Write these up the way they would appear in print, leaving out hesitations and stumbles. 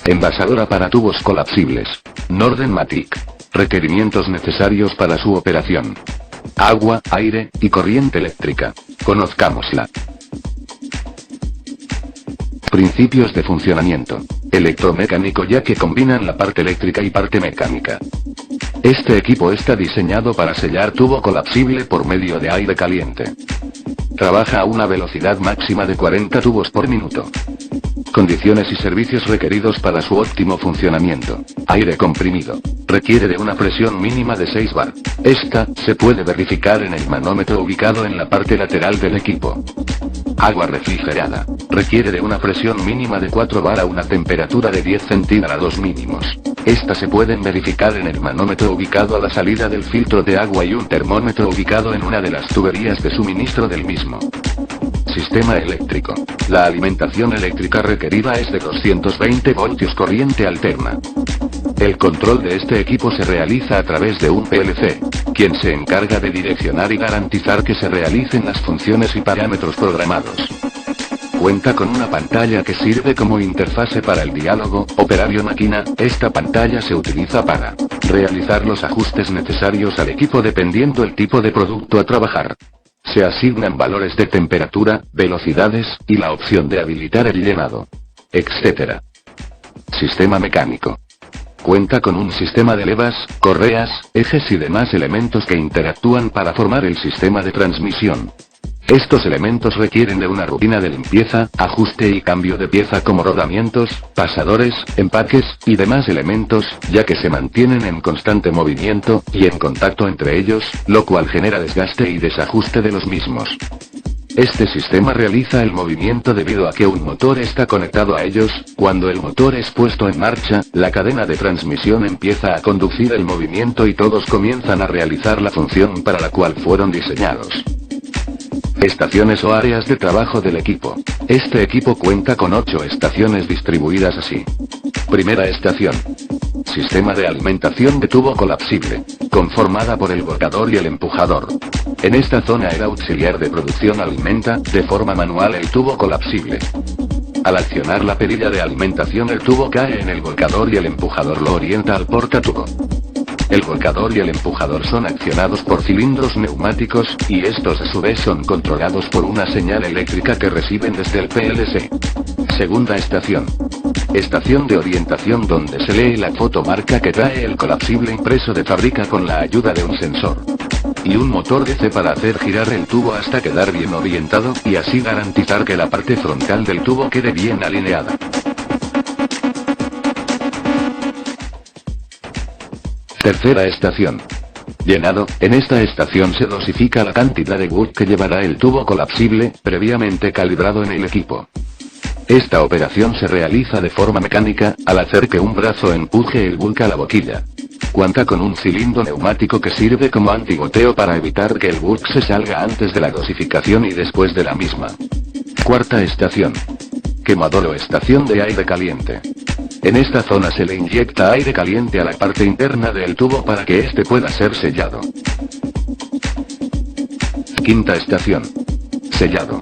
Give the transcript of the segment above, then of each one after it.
Envasadora para tubos colapsibles. Nordenmatic. Requerimientos necesarios para su operación. Agua, aire, y corriente eléctrica. Conozcámosla. Principios de funcionamiento. Electromecánico, ya que combinan la parte eléctrica y parte mecánica. Este equipo está diseñado para sellar tubo colapsible por medio de aire caliente. Trabaja a una velocidad máxima de 40 tubos por minuto. Condiciones y servicios requeridos para su óptimo funcionamiento. Aire comprimido. Requiere de una presión mínima de 6 bar. Esta se puede verificar en el manómetro ubicado en la parte lateral del equipo. Agua refrigerada. Requiere de una presión mínima de 4 bar a una temperatura de 10 centígrados mínimos. Estas se pueden verificar en el manómetro ubicado a la salida del filtro de agua y un termómetro ubicado en una de las tuberías de suministro del mismo. Sistema eléctrico. La alimentación eléctrica requerida es de 220 voltios corriente alterna. El control de este equipo se realiza a través de un PLC, quien se encarga de direccionar y garantizar que se realicen las funciones y parámetros programados. Cuenta con una pantalla que sirve como interfase para el diálogo operario-máquina. Esta pantalla se utiliza para realizar los ajustes necesarios al equipo dependiendo el tipo de producto a trabajar. Se asignan valores de temperatura, velocidades, y la opción de habilitar el llenado, etc. Sistema mecánico. Cuenta con un sistema de levas, correas, ejes y demás elementos que interactúan para formar el sistema de transmisión. Estos elementos requieren de una rutina de limpieza, ajuste y cambio de pieza como rodamientos, pasadores, empaques, y demás elementos, ya que se mantienen en constante movimiento, y en contacto entre ellos, lo cual genera desgaste y desajuste de los mismos. Este sistema realiza el movimiento debido a que un motor está conectado a ellos. Cuando el motor es puesto en marcha, la cadena de transmisión empieza a conducir el movimiento y todos comienzan a realizar la función para la cual fueron diseñados. Estaciones o áreas de trabajo del equipo. Este equipo cuenta con 8 estaciones distribuidas así. Primera estación. Sistema de alimentación de tubo colapsible, conformada por el volcador y el empujador. En esta zona el auxiliar de producción alimenta, de forma manual, el tubo colapsible. Al accionar la perilla de alimentación, el tubo cae en el volcador y el empujador lo orienta al portatubo. El volcador y el empujador son accionados por cilindros neumáticos, y estos a su vez son controlados por una señal eléctrica que reciben desde el PLC. Segunda estación. Estación de orientación, donde se lee la fotomarca que trae el colapsible impreso de fábrica con la ayuda de un sensor y un motor DC para hacer girar el tubo hasta quedar bien orientado, y así garantizar que la parte frontal del tubo quede bien alineada. Tercera estación. Llenado. En esta estación se dosifica la cantidad de bulk que llevará el tubo colapsible, previamente calibrado en el equipo. Esta operación se realiza de forma mecánica, al hacer que un brazo empuje el bulk a la boquilla. Cuenta con un cilindro neumático que sirve como antigoteo para evitar que el bulk se salga antes de la dosificación y después de la misma. Cuarta estación. Quemador o estación de aire caliente. En esta zona se le inyecta aire caliente a la parte interna del tubo para que éste pueda ser sellado. Quinta estación. Sellado.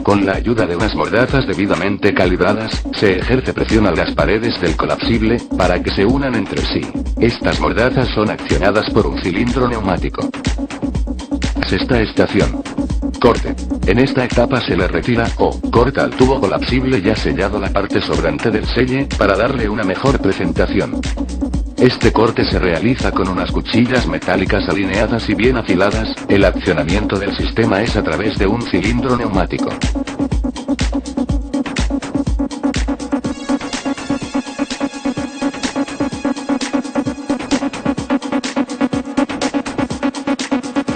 Con la ayuda de unas mordazas debidamente calibradas, se ejerce presión a las paredes del colapsible, para que se unan entre sí. Estas mordazas son accionadas por un cilindro neumático. Sexta estación. Corte. En esta etapa se le retira o corta al tubo colapsible ya sellado la parte sobrante del selle, para darle una mejor presentación. Este corte se realiza con unas cuchillas metálicas alineadas y bien afiladas. El accionamiento del sistema es a través de un cilindro neumático.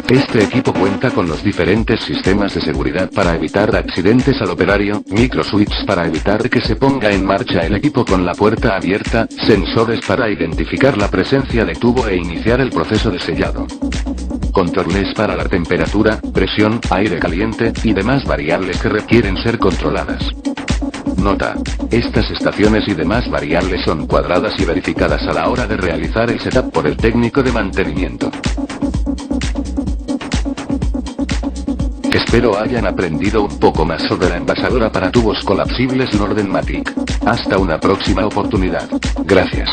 Este equipo cuenta con los diferentes sistemas de seguridad para evitar accidentes al operario, microswitches para evitar que se ponga en marcha el equipo con la puerta abierta, sensores para identificar la presencia de tubo e iniciar el proceso de sellado. controles para la temperatura, presión, aire caliente, y demás variables que requieren ser controladas. Nota. Estas estaciones y demás variables son cuadradas y verificadas a la hora de realizar el setup por el técnico de mantenimiento. Espero hayan aprendido un poco más sobre la envasadora para tubos colapsibles Nordenmatic. Hasta una próxima oportunidad. Gracias.